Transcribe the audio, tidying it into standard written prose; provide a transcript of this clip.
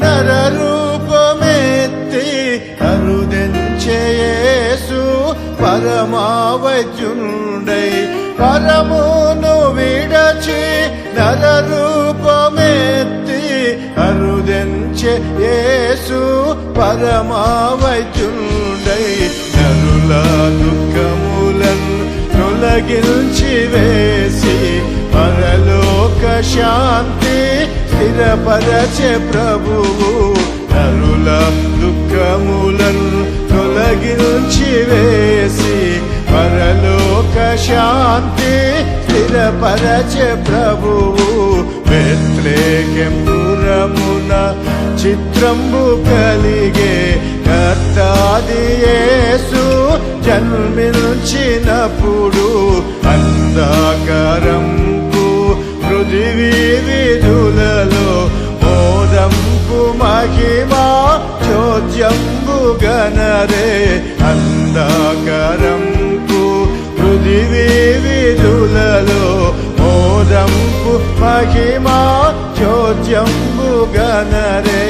నరరూపమెత్తి అరుదెంచె యేసు పరమావైద్యుండై పరమును విడచి నరరూపమెత్తి అరుదెంచె యేసు పరమావైద్యుండై నరుల దుఃఖములను తొలగించి వేసి పరలోక శాంతి స్థిరపరచే ప్రభువు నరుల దుఃఖములను తొలగించి వేసి పరలోక శాంతి స్థిరపరచే ప్రభువు బెత్లెహేమున చిత్రంబు కలిగే కర్తాది యేసు జన్మించినప్పుడు అంధకారంపు పృథివీ విధులలో మోదంపు మహిమా చోద్యంబు గణరే అంధకారంపు పృథివీ విధులలో మోదంపు మహిమా చోద్యంబు గణరే